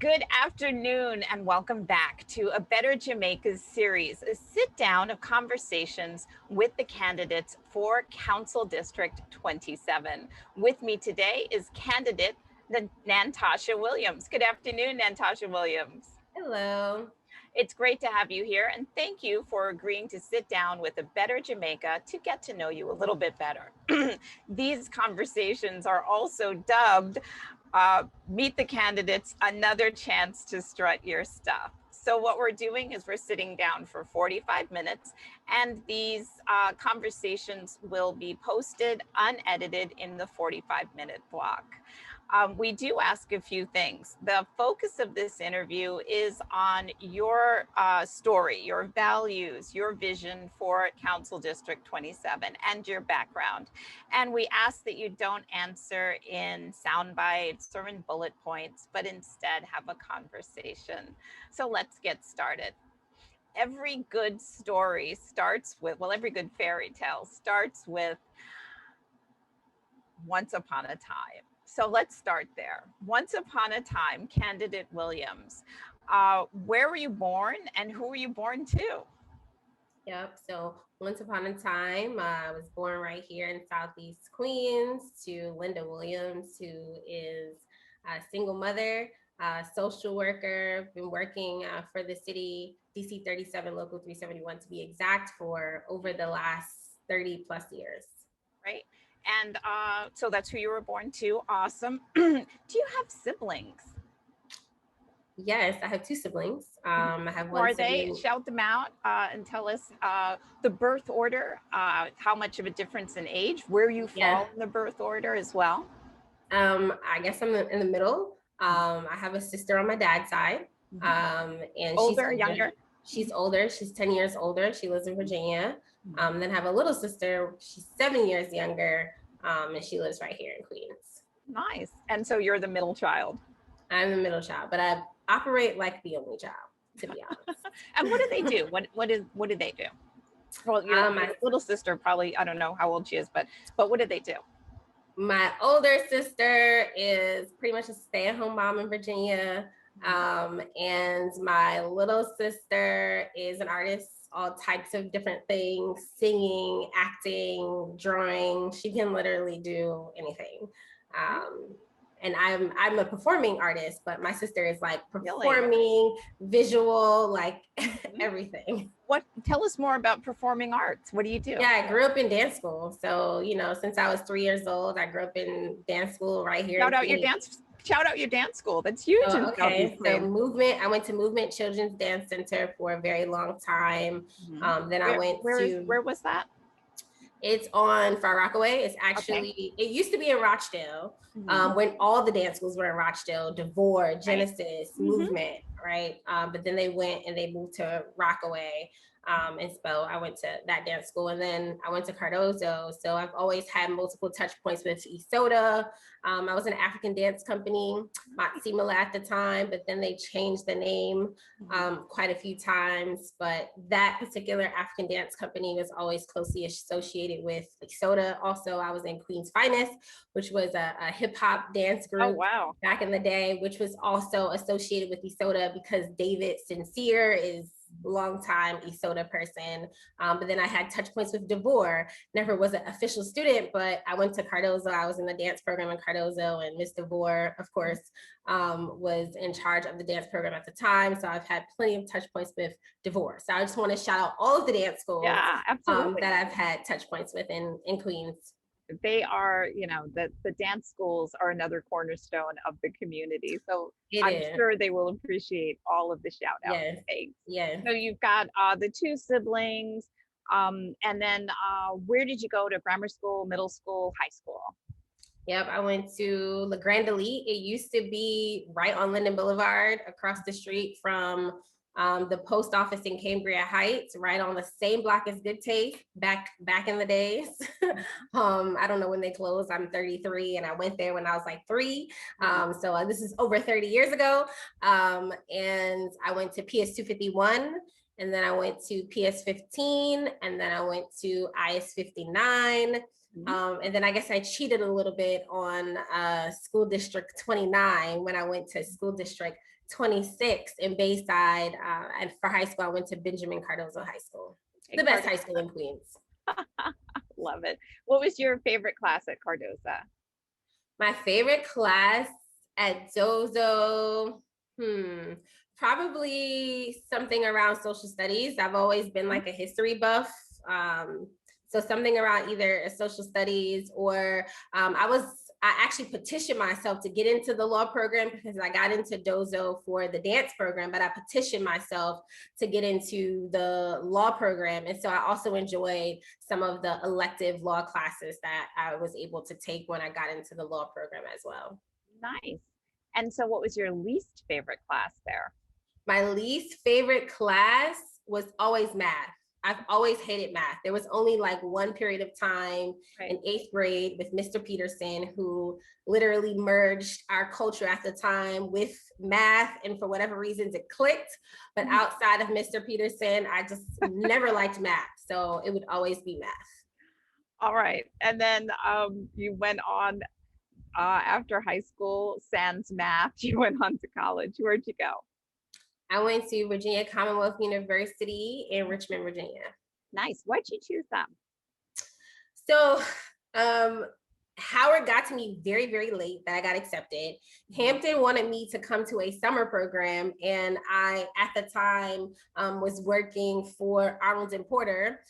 Good afternoon and welcome back to A Better Jamaica's series, a sit down of conversations with the candidates for Council District 27. With me today is candidate Nantasha Williams. Good afternoon, Nantasha Williams. Hello. It's great to have you here, and thank you for agreeing to sit down with A Better Jamaica to get to know you a little bit better. These conversations are also dubbed Meet the Candidates, Another Chance to Strut Your Stuff. So what we're doing is we're sitting down for 45 minutes, and these conversations will be posted unedited in the 45-minute block. We do ask a few things. The focus of this interview is on your story, your values, your vision for Council District 27 and your background. And we ask that you don't answer in sound bites or in bullet points, but instead have a conversation. So let's get started. Every good story starts with, well, every good fairy tale starts with once upon a time. So let's start there. Once upon a time, candidate Williams, where were you born and who were you born to? Yep. So once upon a time, I was born right here in Southeast Queens to Linda Williams, who is a single mother, social worker, been working for the city, DC 37, Local 371 to be exact, for over the last 30 plus years. Right. And so that's who you were born to. Awesome. Do you have siblings? Yes, I have two siblings. I have Who one are they? sibling. Shout them out and tell us the birth order, how much of a difference in age, where you Yeah. fall in the birth order as well. I guess I'm in the middle. I have a sister on my dad's side, and she's Older, older. younger? She's older. She's 10 years older. She lives in Virginia. Then I have a little sister. She's 7 years younger, and she lives right here in Queens. Nice. And so you're the middle child. I'm the middle child, but I operate like the only child, to be honest. And what do they do? What do they do? Well, your My little sister probably, I don't know how old she is, but what did they do? my older sister is pretty much a stay-at-home mom in Virginia. And my little sister is an artist, all types of different things, singing, acting, drawing. She can literally do anything. And I'm a performing artist, but my sister is like performing, visual, like everything. Tell us more about performing arts. What do you do? Yeah, I grew up in dance school. So, since I was 3 years old, I grew up in dance school right here. Shout out your dance school. That's huge. Okay. So I went to Movement Children's Dance Center for a very long time. Then I went to. Where was that? It's on Far Rockaway. It's actually, It used to be in Rochdale, when all the dance schools were in Rochdale, DeVore, Genesis, Movement, right? But then they went and they moved to Rockaway. And so I went to that dance school, and then I went to Cardozo. So I've always had multiple touch points with Isoda. I was in an African dance company, Matsimala at the time, but then they changed the name quite a few times. But that particular African dance company was always closely associated with Isoda. Also, I was in Queen's Finest, which was a hip hop dance group back in the day, which was also associated with Isoda because David Sincere is longtime Isoda person. But then I had touch points with DeVore. Never was an official student, but I went to Cardozo. I was in the dance program in Cardozo, and Miss DeVore, of course, was in charge of the dance program at the time. So I've had plenty of touch points with DeVore. So I just want to shout out all of the dance schools that I've had touch points with in Queens. They are, the dance schools are another cornerstone of the community. So I'm sure they will appreciate all of the shout outs. Yes. So you've got the two siblings. And then where did you go to grammar school, middle school, high school? Yep, I went to La Grande Elite. It used to be right on Linden Boulevard, across the street from the post office in Cambria Heights, right on the same block as Good Taste back in the days. I don't know when they closed. I'm 33, and I went there when I was like 3. So this is over 30 years ago. And I went to PS 251, and then I went to PS 15, and then I went to IS 59. And then I guess I cheated a little bit on school district 29 when I went to school district 26 in Bayside. And for high school, I went to Benjamin Cardozo High School, the best high school in Queens. Love it. What was your favorite class at Cardoza? My favorite class at Zozo, probably something around social studies. I've always been like a history buff. So something around either social studies or I actually petitioned myself to get into the law program because I got into Dozo for the dance program, but I petitioned myself to get into the law program. And so I also enjoyed some of the elective law classes that I was able to take when I got into the law program as well. Nice. And so what was your least favorite class there? My least favorite class was always math. I've always hated math. There was only like one period of time in 8th grade with Mr. Peterson, who literally merged our culture at the time with math. And for whatever reasons, it clicked. But outside of Mr. Peterson, I just never liked math. So it would always be math. All right. And then you went on after high school, sans math, you went on to college. Where'd you go? I went to Virginia Commonwealth University in Richmond, Virginia. Nice. Why'd you choose them? So Howard got to me very, very late that I got accepted. Hampton wanted me to come to a summer program. And I, at the time, was working for Arnold and Porter,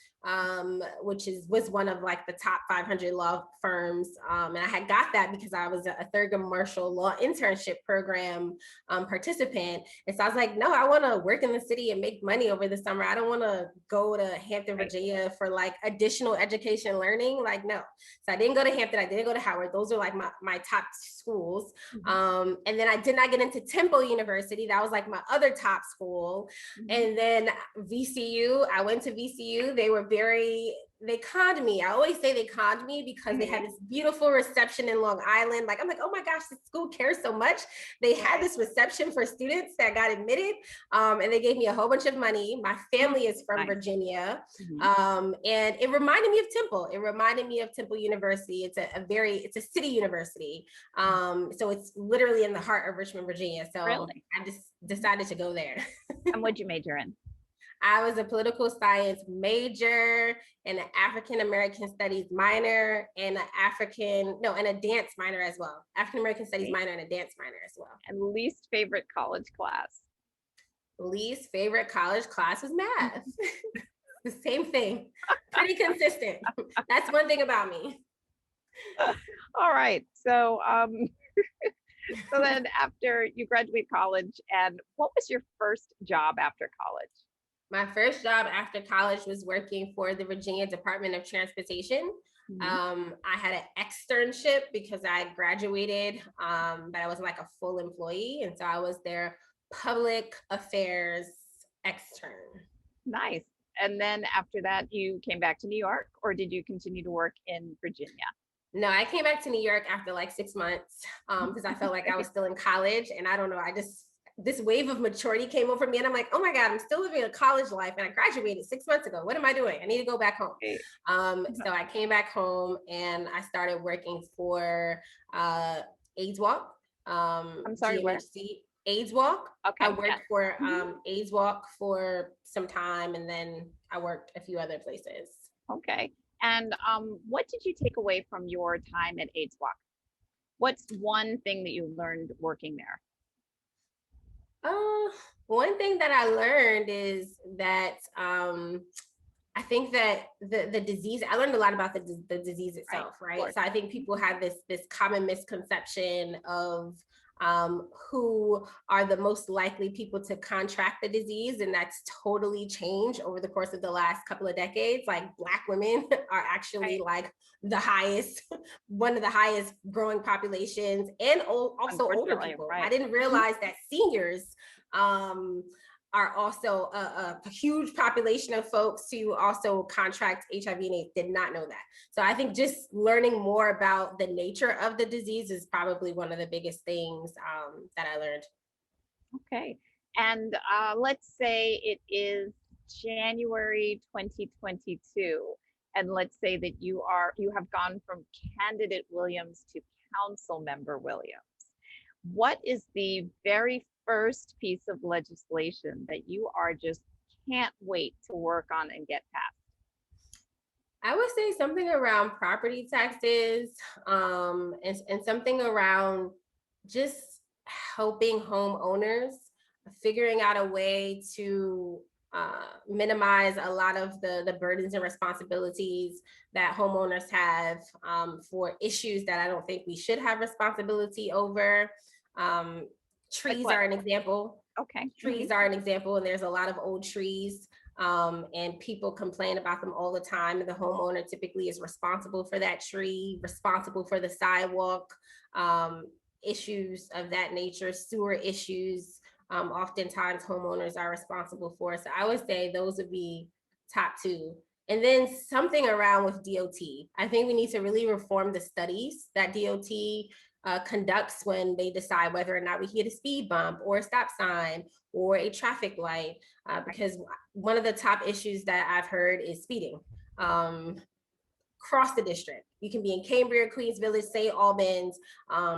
which was one of like the top 500 law firms. And I had got that because I was a Thurgood Marshall law internship program participant. And so I was like, no, I want to work in the city and make money over the summer. I don't want to go to Hampton, Virginia for like additional education learning. Like, no. So I didn't go to Hampton. I didn't go to Howard. Those are like my top schools. And then I did not get into Temple University. That was like my other top school. And then VCU, I went to VCU. They conned me. I always say they conned me because they had this beautiful reception in Long Island. Like, I'm like, oh my gosh, the school cares so much. They had this reception for students that got admitted. And they gave me a whole bunch of money. My family is from Virginia. And it reminded me of Temple. It reminded me of Temple University. It's a city university. So it's literally in the heart of Richmond, Virginia. So I just decided to go there. And what'd you major in? I was a political science major and an African American studies minor and a dance minor as well. African American studies minor and a dance minor as well. And least favorite college class? Least favorite college class was math. The same thing. Pretty consistent. That's one thing about me. All right. So so then after you graduate college, and what was your first job after college? My first job after college was working for the Virginia Department of Transportation. I had an externship because I graduated, but I wasn't like a full employee. And so I was their public affairs extern. Nice. And then after that, you came back to New York, or did you continue to work in Virginia? No, I came back to New York after like 6 months because I felt like I was still in college. And I don't know, this wave of maturity came over me and I'm like, oh my God, I'm still living a college life and I graduated 6 months ago. What am I doing? I need to go back home. So I came back home and I started working for AIDS Walk. I'm sorry, what? AIDS Walk. Okay. I worked for AIDS Walk for some time and then I worked a few other places. Okay. And what did you take away from your time at AIDS Walk? What's one thing that you learned working there? One thing that I learned is that I think that the disease, I learned a lot about the disease itself, right? So I think people have this common misconception of who are the most likely people to contract the disease. And that's totally changed over the course of the last couple of decades. Like Black women are actually like the highest, one of the highest growing populations, and also older people. I didn't realize that seniors are also a huge population of folks who also contract HIV and AIDS. Did not know that. So I think just learning more about the nature of the disease is probably one of the biggest things that I learned. Okay. And let's say it is January 2022 and let's say that you have gone from candidate Williams to council member Williams, what is the very first piece of legislation that you are just can't wait to work on and get passed? I would say something around property taxes, and something around just helping homeowners, figuring out a way to minimize a lot of the burdens and responsibilities that homeowners have, for issues that I don't think we should have responsibility over. Trees Like are an example. Okay. Trees are an example, and there's a lot of old trees, and people complain about them all the time. And the homeowner typically is responsible for that tree, responsible for the sidewalk, issues of that nature, sewer issues. Oftentimes homeowners are responsible for. So I would say those would be top two. And then something around with DOT. I think we need to really reform the studies that DOT conducts when they decide whether or not we get a speed bump or a stop sign or a traffic light, because one of the top issues that I've heard is speeding. Across the district, you can be in Cambria, Queens Village, St. Albans,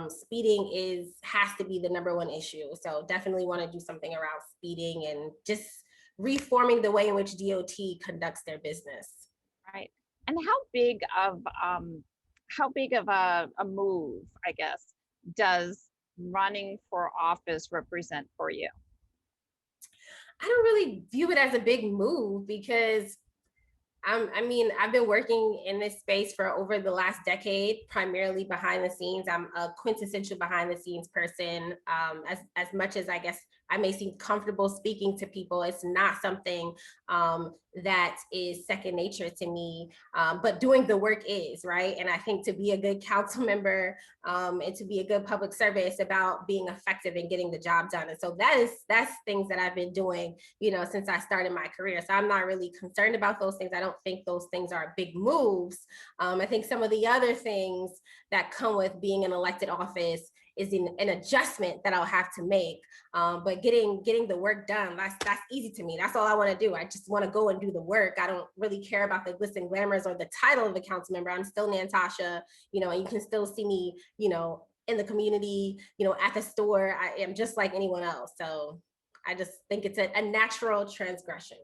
speeding has to be the number one issue. So definitely want to do something around speeding and just reforming the way in which DOT conducts their business. Right. And how big of a move, I guess, does running for office represent for you? I don't really view it as a big move because I've been working in this space for over the last decade, primarily behind the scenes. I'm a quintessential behind the scenes person. As much as I guess I may seem comfortable speaking to people, it's not something that is second nature to me, but doing the work is, right? And I think to be a good council member, and to be a good public servant, it's about being effective and getting the job done. And so that's things that I've been doing, since I started my career. So I'm not really concerned about those things. I don't think those things are big moves. I think some of the other things that come with being in elected office is an adjustment that I'll have to make. But getting the work done, that's easy to me. That's all I want to do. I just want to go and do the work. I don't really care about the glitz and glamours or the title of the council member. I'm still Nantasha, and you can still see me, in the community, at the store. I am just like anyone else. So I just think it's a natural transgression.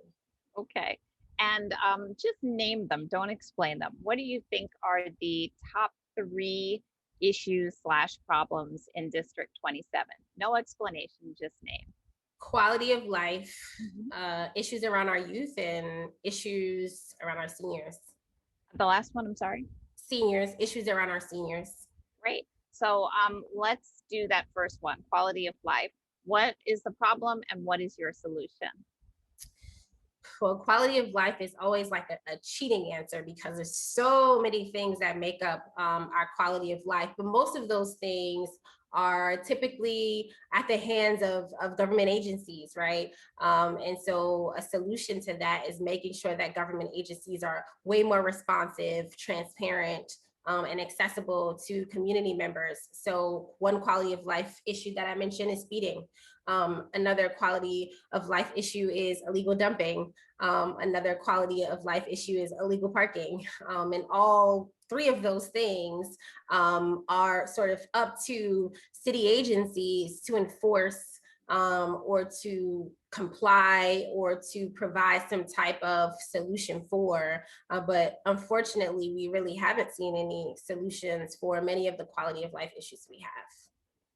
Okay. And just name them, don't explain them. What do you think are the top 3 issues/problems in District 27? No explanation, just name. Quality of life, issues around our youth, and issues around our seniors. The last one, I'm sorry? Seniors, issues around our seniors. Great. So let's do that first one, quality of life. What is the problem and what is your solution? Well, quality of life is always like a cheating answer because there's so many things that make up our quality of life. But most of those things are typically at the hands of government agencies, right? And so a solution to that is making sure that government agencies are way more responsive, transparent, and accessible to community members. So one quality of life issue that I mentioned is speeding. Another quality of life issue is illegal dumping. Another quality of life issue is illegal parking. And all 3 of those things are sort of up to city agencies to enforce, or to comply, or to provide some type of solution for. But unfortunately, we really haven't seen any solutions for many of the quality of life issues we have.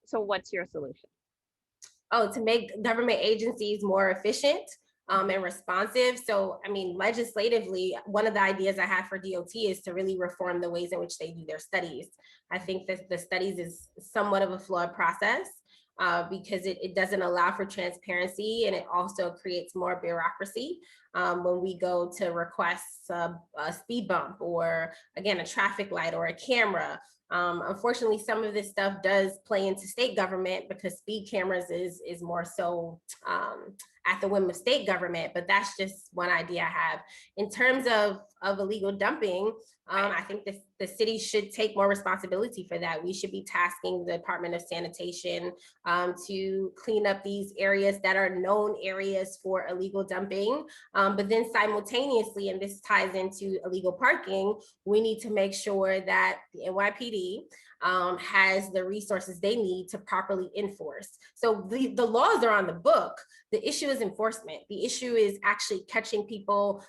So what's your solution? To make government agencies more efficient and responsive. So, legislatively, one of the ideas I have for DOT is to really reform the ways in which they do their studies. I think that the studies is somewhat of a flawed process because it doesn't allow for transparency, and it also creates more bureaucracy when we go to request a speed bump or, again, a traffic light or a camera. Unfortunately, some of this stuff does play into state government because speed cameras is more so at the whim of state government, but that's just one idea I have. In terms of illegal dumping, Right. I think the city should take more responsibility for that. We should be tasking the Department of Sanitation to clean up these areas that are known areas for illegal dumping. But then simultaneously, and this ties into illegal parking, we need to make sure that the NYPD has the resources they need to properly enforce. So the laws are on the book. The issue is enforcement. The issue is actually catching people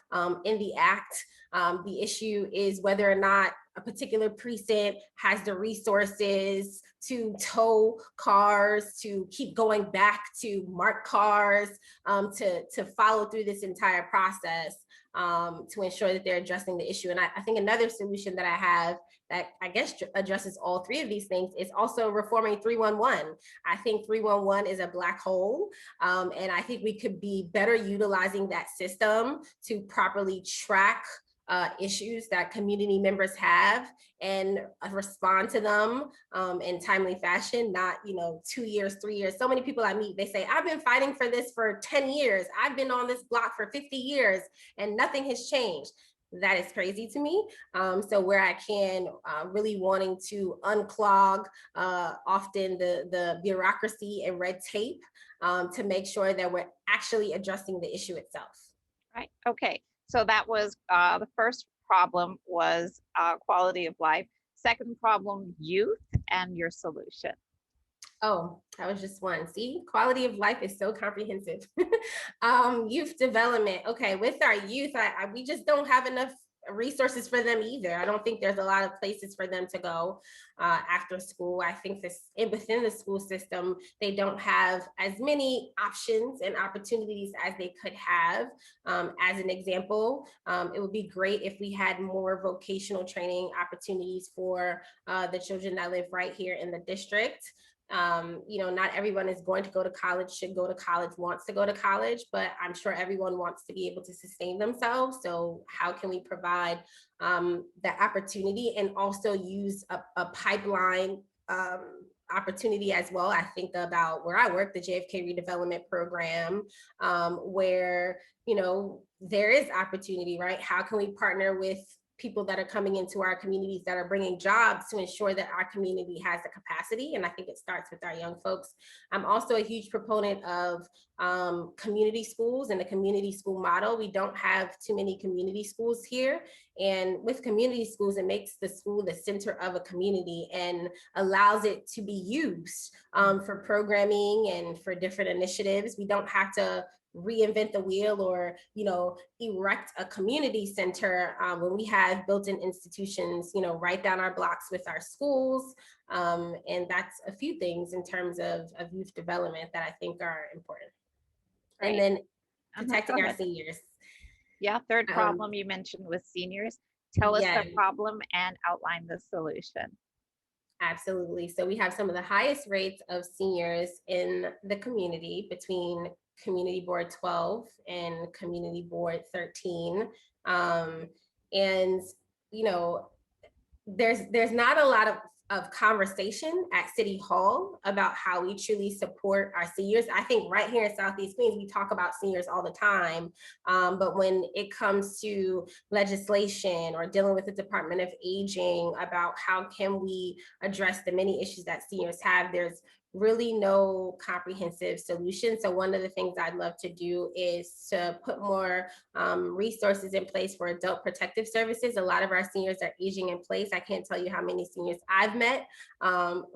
in the act. The issue is whether or not a particular precinct has the resources to tow cars, to keep going back to mark cars, to follow through this entire process to ensure that they're addressing the issue. And I think another solution that I have that I guess addresses all three of these things is also reforming 311. I think 311 is a black hole. And I think we could be better utilizing that system to properly track issues that community members have and respond to them in timely fashion, not 2 years, 3 years. So many people I meet, they say, I've been fighting for this for 10 years. I've been on this block for 50 years and nothing has changed. That is crazy to me. So where I can really wanting to unclog often the bureaucracy and red tape to make sure that we're actually addressing the issue itself. Right. Okay. So that was the first problem was quality of life. Second problem, youth and your solution. Oh, that was just one. See, quality of life is so comprehensive. Youth development. Okay, with our youth, we just don't have enough resources for them either. I don't think there's a lot of places for them to go after school. I think within the school system, they don't have as many options and opportunities as they could have. As an example, it would be great if we had more vocational training opportunities for the children that live right here in the district. Not everyone is going to go to college, should go to college, wants to go to college, but I'm sure everyone wants to be able to sustain themselves. So how can we provide that opportunity and also use a pipeline opportunity as well? I think about where I work, the JFK redevelopment program, where, there is opportunity, right? How can we partner with people that are coming into our communities that are bringing jobs to ensure that our community has the capacity? And I think it starts with our young folks. I'm also a huge proponent of community schools and the community school model. We don't have too many community schools here. And with community schools, it makes the school the center of a community and allows it to be used for programming and for different initiatives. We don't have to reinvent the wheel or erect a community center when we have built-in institutions right down our blocks with our schools, and that's a few things in terms of youth development that I think are important. Right. And then protecting our seniors. Yeah, third problem you mentioned was seniors. Tell us the problem and outline the solution. Absolutely. So we have some of the highest rates of seniors in the community between Community Board 12 and Community Board 13. And, there's not a lot of conversation at City Hall about how we truly support our seniors. I think right here in Southeast Queens, we talk about seniors all the time. But when it comes to legislation or dealing with the Department of Aging about how can we address the many issues that seniors have, there's really no comprehensive solution. So one of the things I'd love to do is to put more resources in place for adult protective services. A lot of our seniors are aging in place. I can't tell you how many seniors I've met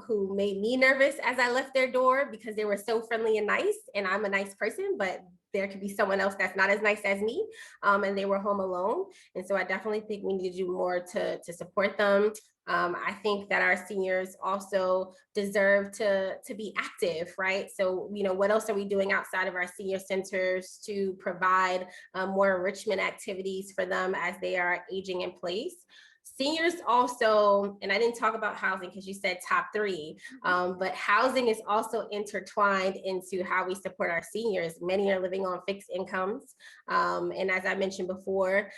who made me nervous as I left their door because they were so friendly and nice, and I'm a nice person, but there could be someone else that's not as nice as me, and they were home alone. And so I definitely think we need to do more to support them. I think that our seniors also deserve to be active, right? So, what else are we doing outside of our senior centers to provide more enrichment activities for them as they are aging in place? Seniors also, and I didn't talk about housing because you said top three, but housing is also intertwined into how we support our seniors. Many are living on fixed incomes. And as I mentioned before,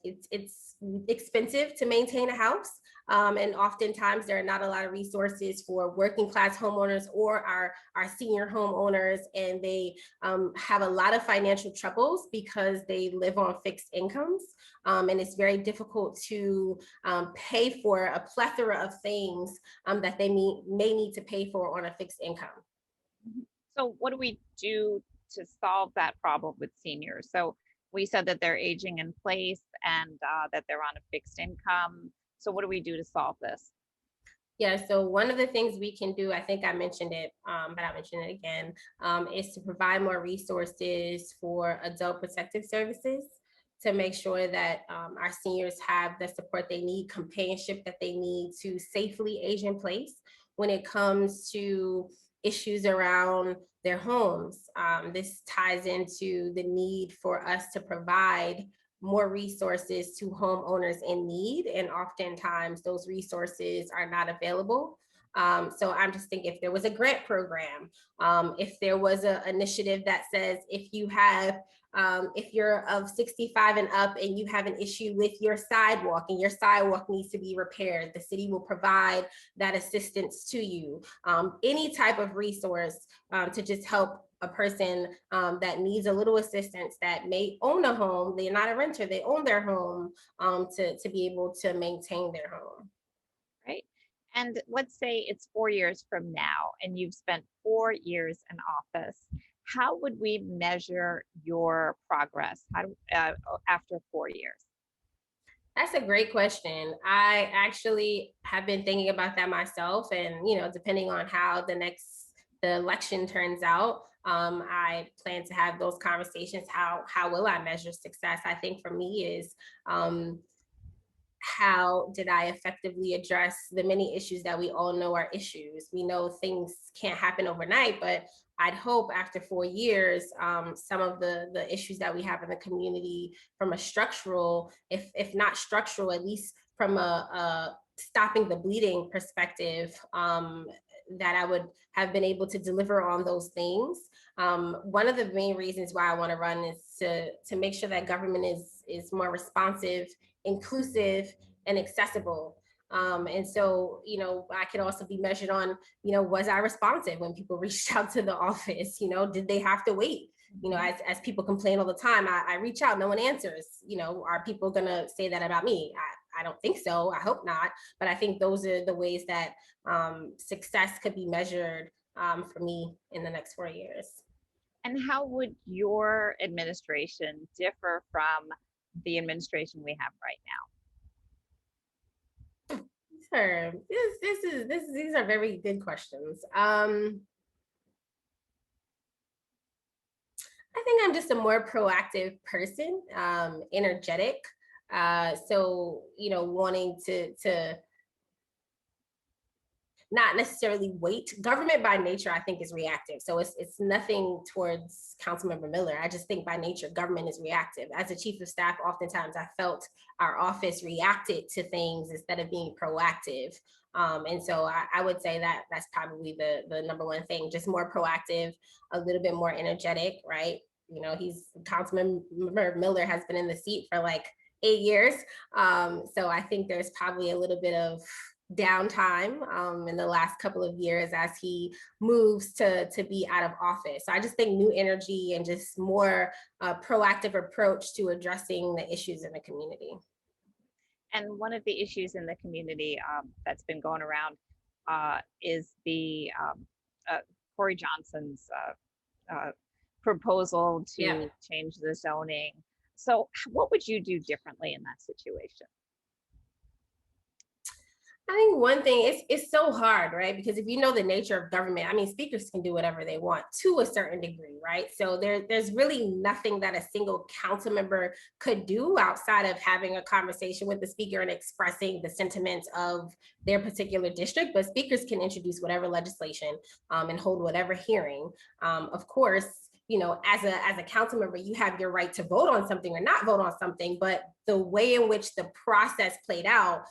it's expensive to maintain a house. And oftentimes there are not a lot of resources for working class homeowners or our senior homeowners, and they have a lot of financial troubles because they live on fixed incomes. And it's very difficult to pay for a plethora of things that they may need to pay for on a fixed income. So what do we do to solve that problem with seniors? So we said that they're aging in place and that they're on a fixed income. So what do we do to solve this? Yeah, so one of the things we can do, I think I mentioned it, but I'll mention it again, is to provide more resources for adult protective services to make sure that our seniors have the support they need, companionship that they need to safely age in place when it comes to issues around their homes. This ties into the need for us to provide more resources to homeowners in need, and oftentimes those resources are not available. So I'm just thinking if there was a grant program, if there was an initiative that says if you're of 65 and up and you have an issue with your sidewalk and your sidewalk needs to be repaired, the city will provide that assistance to you. Any type of resource to just help a person that needs a little assistance, that may own a home, they're not a renter, they own their home, to be able to maintain their home. Right. And let's say it's 4 years from now and you've spent 4 years in office. How would we measure your progress after 4 years? That's a great question. I actually have been thinking about that myself, and depending on how the election turns out, I plan to have those conversations. How will I measure success? I think for me is how did I effectively address the many issues that we all know are issues? We know things can't happen overnight, but I'd hope after 4 years, some of the issues that we have in the community from a structural, if not structural, at least from a stopping the bleeding perspective, that I would have been able to deliver on those things. One of the main reasons why I want to run is to make sure that government is more responsive, inclusive, and accessible. And so, I could also be measured on, was I responsive when people reached out to the office? Did they have to wait? As people complain all the time, I reach out, no one answers. Are people gonna say that about me? I don't think so. I hope not. But I think those are the ways that success could be measured for me in the next 4 years. And how would your administration differ from the administration we have right now? Sure. These are very good questions. I think I'm just a more proactive person, energetic. So, wanting to not necessarily wait. Government by nature, I think, is reactive. So it's nothing towards Councilmember Miller. I just think by nature, government is reactive. As a chief of staff, oftentimes I felt our office reacted to things instead of being proactive. And so I would say that that's probably the number one thing, just more proactive, a little bit more energetic, right? Councilmember Miller has been in the seat for like 8 years. So I think there's probably a little bit of downtime in the last couple of years as he moves to be out of office. So I just think new energy and just more proactive approach to addressing the issues in the community. And one of the issues in the community that's been going around is the Corey Johnson's proposal to change the zoning. So what would you do differently in that situation? I think one thing, it's so hard, right? Because if you know the nature of government, I mean, speakers can do whatever they want to a certain degree, right? So there's really nothing that a single council member could do outside of having a conversation with the speaker and expressing the sentiments of their particular district. But speakers can introduce whatever legislation and hold whatever hearing. Of course, as a council member, you have your right to vote on something or not vote on something, but the way in which the process played out,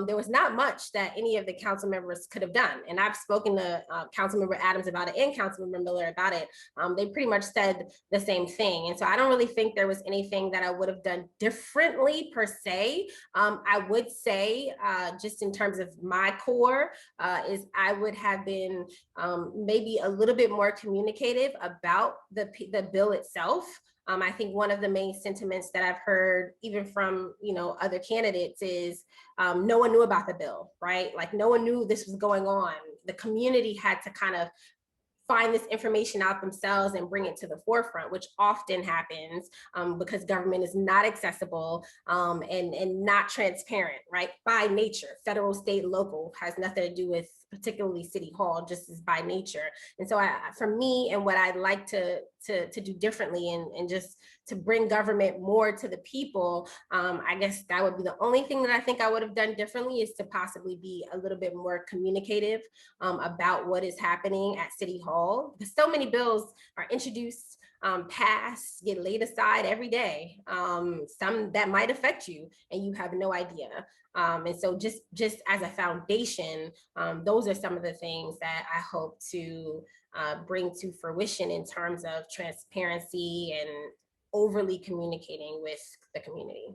there was not much that any of the council members could have done. And I've spoken to Councilmember Adams about it and Councilmember Miller about it. They pretty much said the same thing. And so I don't really think there was anything that I would have done differently per se. I would say, just in terms of my core, is I would have been maybe a little bit more communicative about the bill itself. I think one of the main sentiments that I've heard, even from, other candidates, is no one knew about the bill, right? Like no one knew this was going on. The community had to kind of find this information out themselves and bring it to the forefront, which often happens because government is not accessible and not transparent, right? By nature, federal, state, local has nothing to do with particularly City Hall, just as by nature. And so for me, and what I'd like to do differently and just to bring government more to the people, I guess that would be the only thing that I think I would have done differently, is to possibly be a little bit more communicative about what is happening at City Hall. Because so many bills are introduced, pass, get laid aside every day. Some that might affect you and you have no idea. And so just as a foundation, those are some of the things that I hope to bring to fruition in terms of transparency and overly communicating with the community.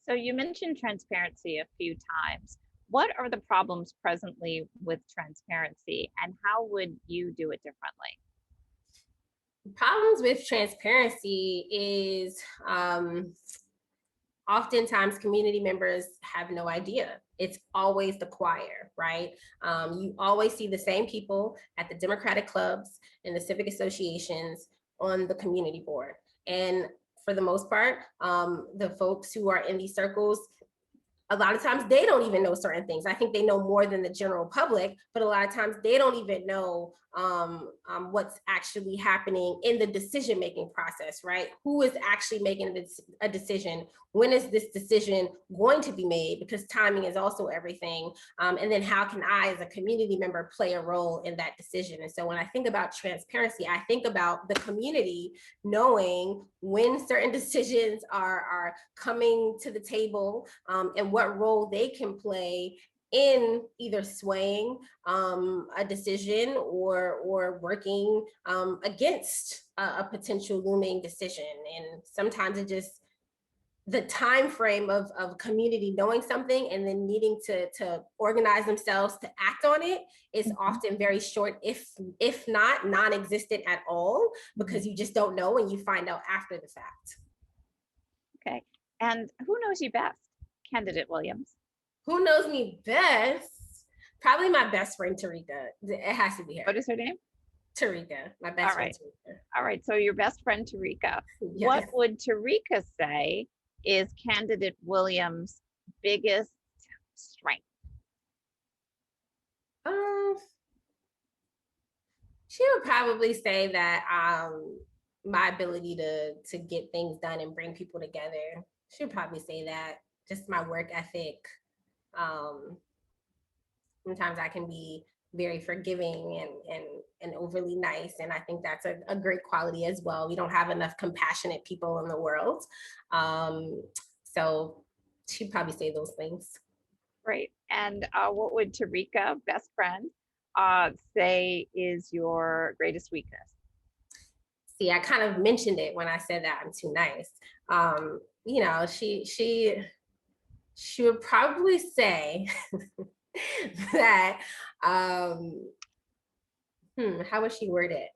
So you mentioned transparency a few times. What are the problems presently with transparency, and how would you do it differently? Problems with transparency is oftentimes community members have no idea. It's always the choir, right? You always see the same people at the Democratic clubs and the civic associations on the community board. And for the most part, the folks who are in these circles, a lot of times they don't even know certain things. I think they know more than the general public, but a lot of times they don't even know what's actually happening in the decision-making process, right? Who is actually making a decision? When is this decision going to be made? Because timing is also everything. And then how can I, as a community member, play a role in that decision? And so when I think about transparency, I think about the community knowing when certain decisions are coming to the table, and what role they can play in either swaying a decision or working against a potential looming decision. And sometimes it just, the time frame of community knowing something and then needing to organize themselves to act on it is often very short, if not non-existent at all, because you just don't know and you find out after the fact. Okay. And who knows you best? Candidate Williams. Who knows me best? Probably my best friend, Tarika. It has to be her. What is her name? Tarika, my best friend, Tarika. All right, so your best friend, Tarika. Yes. What would Tarika say is Candidate Williams' biggest strength? She would probably say that my ability to get things done and bring people together. She would probably say that. Just my work ethic. Sometimes I can be very forgiving and overly nice, and I think that's a great quality as well. We don't have enough compassionate people in the world, so she'd probably say those things. Great. And what would Tarika, best friend, say is your greatest weakness? See, I kind of mentioned it when I said that I'm too nice. She would probably say that, how would she word it?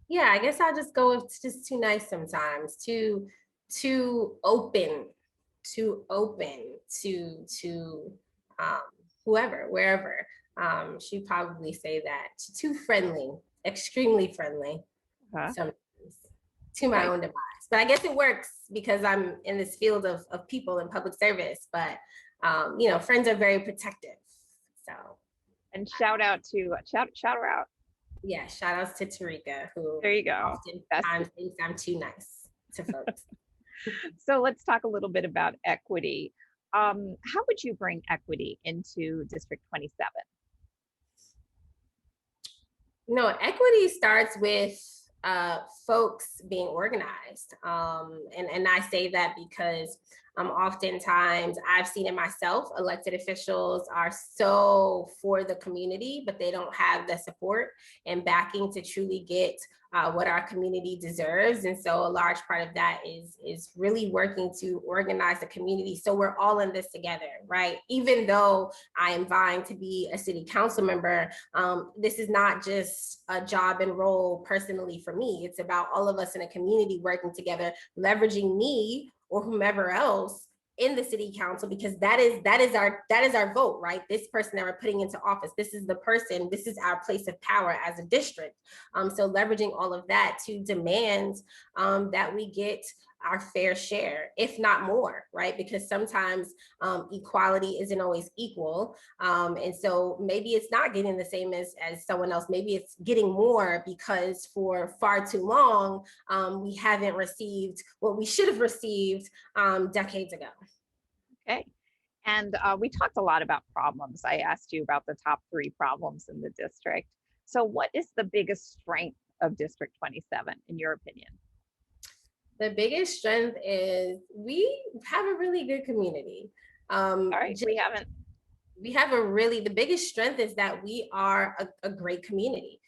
Yeah, I guess I'll just go with just too nice sometimes, too open to whoever, wherever. She'd probably say that. Too friendly, extremely friendly, sometimes, to my own demise. But I guess it works because I'm in this field of people in public service. But friends are very protective. So. And shout her out. Yeah, shout outs to Tarika, who there you go. Oftentimes thinks I'm too nice to folks. So let's talk a little bit about equity. How would you bring equity into District 27? Equity starts with folks being organized. And I say that because Oftentimes, I've seen it myself, elected officials are so for the community, but they don't have the support and backing to truly get what our community deserves. And so a large part of that is really working to organize the community so we're all in this together, right? Even though I am vying to be a city council member, this is not just a job and role personally for me. It's about all of us in a community working together, leveraging me or whomever else in the city council, because that is our vote, right? This person that we're putting into office, this is the person, this is our place of power as a district. So leveraging all of that to demand that we get our fair share, if not more, right? Because sometimes equality isn't always equal. And so maybe it's not getting the same as someone else. Maybe it's getting more because for far too long, we haven't received what we should have received decades ago. Okay. And we talked a lot about problems. I asked you about the top 3 problems in the district. So what is the biggest strength of District 27, in your opinion? The biggest strength is we have a really good community. All right, we haven't. We have the biggest strength is that we are a great community.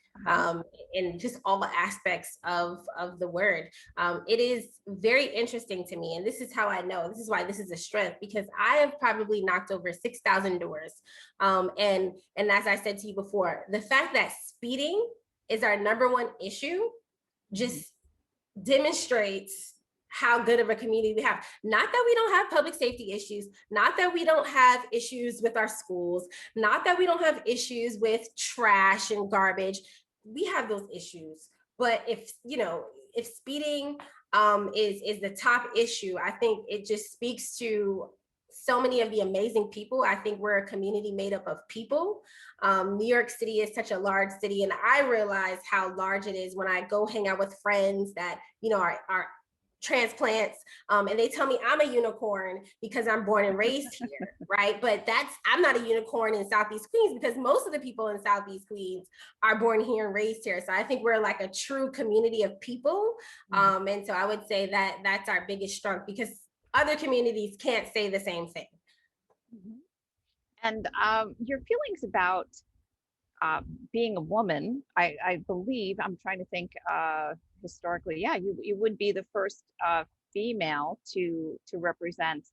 In just all aspects of the word. It is very interesting to me. And this is how I know, this is why this is a strength, because I have probably knocked over 6,000 doors. And as I said to you before, the fact that speeding is our #1 issue just demonstrates how good of a community we have. Not that we don't have public safety issues, not that we don't have issues with our schools, not that we don't have issues with trash and garbage. We have those issues. But if speeding is the top issue, I think it just speaks to so many of the amazing people. I think we're a community made up of people. New York City is such a large city, and I realize how large it is when I go hang out with friends that are transplants, and they tell me I'm a unicorn because I'm born and raised here, right? But I'm not a unicorn in Southeast Queens because most of the people in Southeast Queens are born here and raised here. So I think we're like a true community of people, and so I would say that that's our biggest strength, because other communities can't say the same thing. And your feelings about being a woman, I believe, I'm trying to think historically, yeah, you would be the first female to represent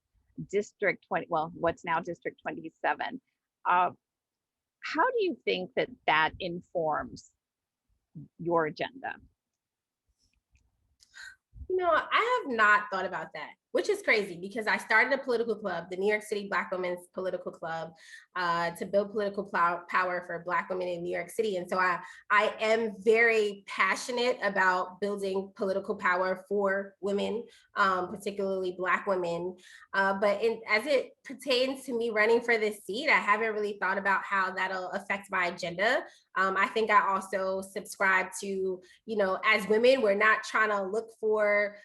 District 20, well, what's now District 27. How do you think that informs your agenda? I have not thought about that, which is crazy, because I started a political club, the New York City Black Women's Political Club, to build political power for Black women in New York City. And so I am very passionate about building political power for women, particularly Black women. But as it pertains to me running for this seat, I haven't really thought about how that'll affect my agenda. I think I also subscribe to, as women, we're not trying to look for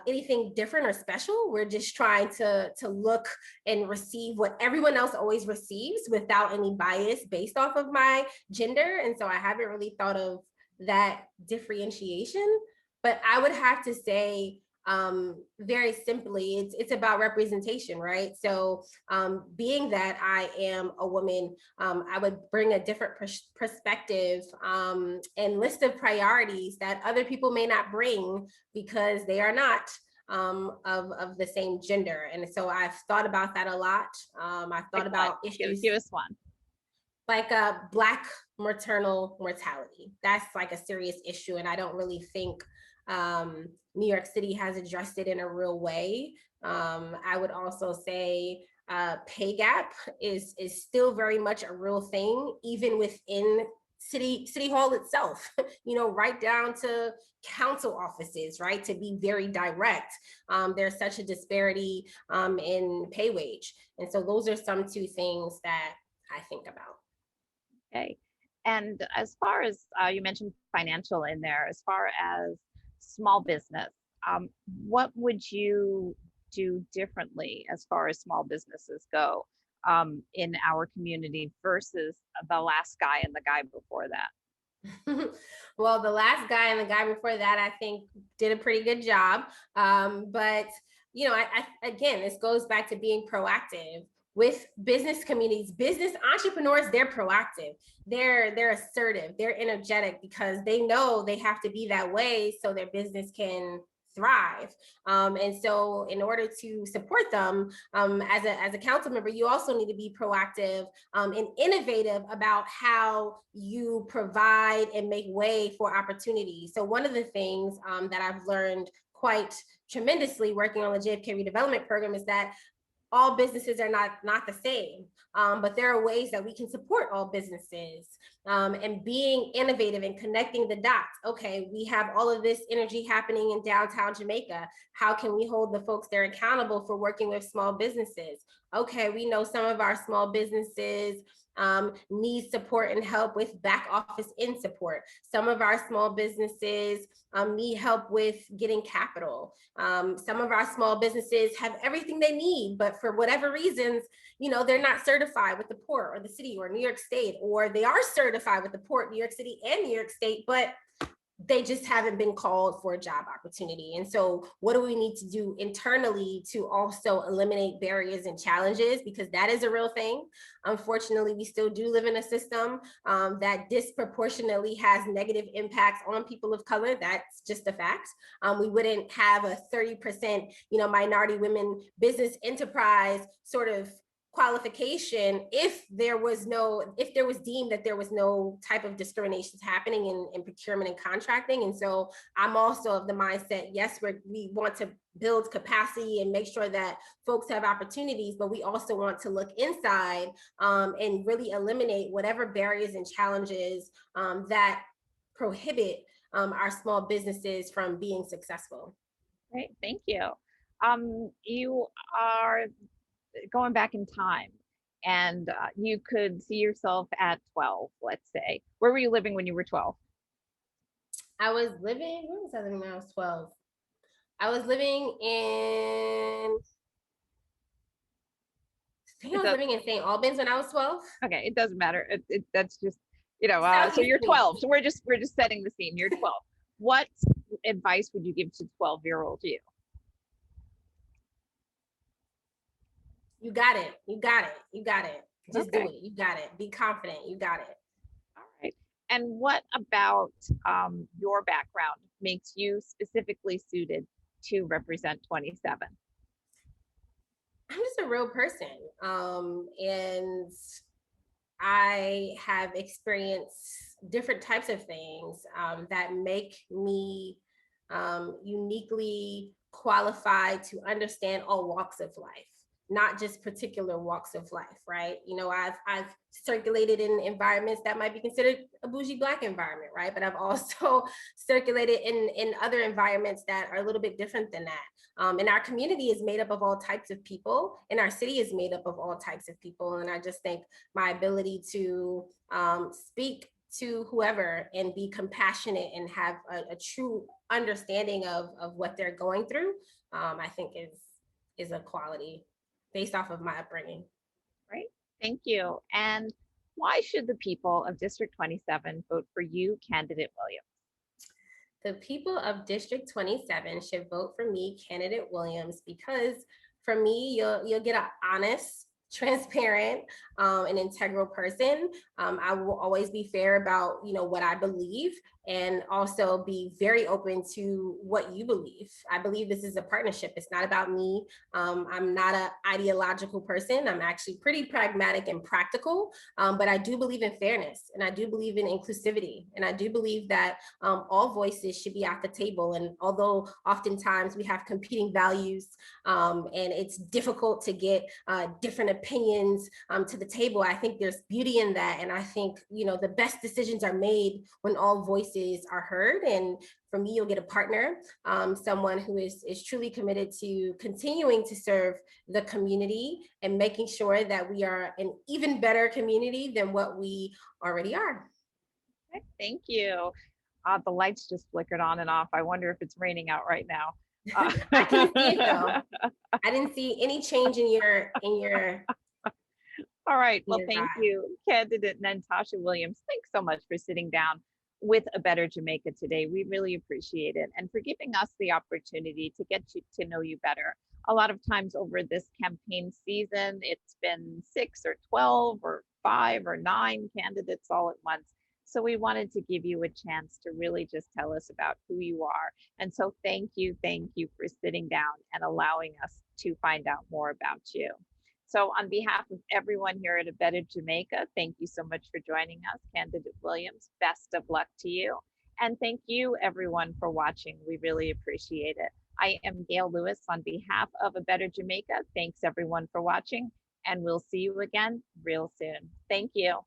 anything different or special. We're just trying to look and receive what everyone else always receives without any bias based off of my gender. And so I haven't really thought of that differentiation, but I would have to say, very simply, it's about representation, right? So being that I am a woman, I would bring a different perspective and list of priorities that other people may not bring because they are not of the same gender. And so I've thought about that a lot. I've thought about issues. Give us one. Like Black maternal mortality. That's like a serious issue, and I don't really think New York City has addressed it in a real way. I would also say pay gap is still very much a real thing, even within City Hall itself, right down to council offices, right? To be very direct, there's such a disparity in pay wage. And so those are some 2 things that I think about. Okay. And as far as you mentioned financial in there, as far as small business, what would you do differently as far as small businesses go in our community versus the last guy and the guy before that? Well, the last guy and the guy before that, I think, did a pretty good job. But again, this goes back to being proactive with business communities, business entrepreneurs. They're proactive, they're assertive, they're energetic, because they know they have to be that way so their business can thrive. And so in order to support them, as a council member, you also need to be proactive and innovative about how you provide and make way for opportunities. So one of the things that I've learned quite tremendously working on the JFK redevelopment program is that all businesses are not the same, but there are ways that we can support all businesses, and being innovative and connecting the dots. Okay, we have all of this energy happening in downtown Jamaica. How can we hold the folks that are accountable for working with small businesses? Okay, we know some of our small businesses need support and help with back office in support. Some of our small businesses need help with getting capital. Some of our small businesses have everything they need, but for whatever reasons, they're not certified with the port or the city or New York State, or they are certified with the port, New York City and New York State, but they just haven't been called for a job opportunity. And so what do we need to do internally to also eliminate barriers and challenges? Because that is a real thing. Unfortunately, we still do live in a system that disproportionately has negative impacts on people of color. That's just a fact. We wouldn't have a 30%, minority women business enterprise sort of qualification if there was deemed that there was no type of discriminations happening in procurement and contracting. And so I'm also of the mindset, yes, we want to build capacity and make sure that folks have opportunities, but we also want to look inside and really eliminate whatever barriers and challenges that prohibit our small businesses from being successful. Great, thank you. You are going back in time, and you could see yourself at 12, let's say. Where were you living when you were 12? Where was I living when I was 12? I was living in, St. Albans when I was 12. Okay, it doesn't matter. That's just, so you're 12. So we're just setting the scene. You're 12. What advice would you give to 12-year-old you? You got it. You got it. You got it. Just do it. You got it. Be confident. You got it. All right. And what about your background makes you specifically suited to represent 27? I'm just a real person. And I have experienced different types of things that make me uniquely qualified to understand all walks of life, not just particular walks of life, right? I've circulated in environments that might be considered a bougie Black environment, right? But I've also circulated in other environments that are a little bit different than that. And our community is made up of all types of people, and our city is made up of all types of people. And I just think my ability to speak to whoever and be compassionate and have a true understanding of what they're going through, I think is a quality based off of my upbringing. Right. Thank you. And why should the people of District 27 vote for you, candidate Williams? The people of District 27 should vote for me, candidate Williams, because for me, you'll get an honest, transparent, and integral person. I will always be fair about what I believe, and also be very open to what you believe. I believe this is a partnership. It's not about me. I'm not an ideological person. I'm actually pretty pragmatic and practical, but I do believe in fairness, and I do believe in inclusivity, and I do believe that all voices should be at the table. And although oftentimes we have competing values, and it's difficult to get different opinions to the table, I think there's beauty in that. And I think the best decisions are made when all voices are heard. And for me, you'll get a partner, someone who is truly committed to continuing to serve the community and making sure that we are an even better community than what we already are. Okay, thank you. The lights just flickered on and off. I wonder if it's raining out right now. I can see it though. I didn't see any change in your All right. Well, thank you, candidate Nantasha Williams. Thanks so much for sitting down with A Better Jamaica today. We really appreciate it, and for giving us the opportunity to get to know you better. a lot of times over this campaign season, it's been 6 or 12 or 5 or 9 candidates all at once. So we wanted to give you a chance to really just tell us about who you are. And so thank you for sitting down and allowing us to find out more about you. So on behalf of everyone here at A Better Jamaica, thank you so much for joining us. Candidate Williams, best of luck to you. And thank you everyone for watching. We really appreciate it. I am Gail Lewis on behalf of A Better Jamaica. Thanks everyone for watching, and we'll see you again real soon. Thank you.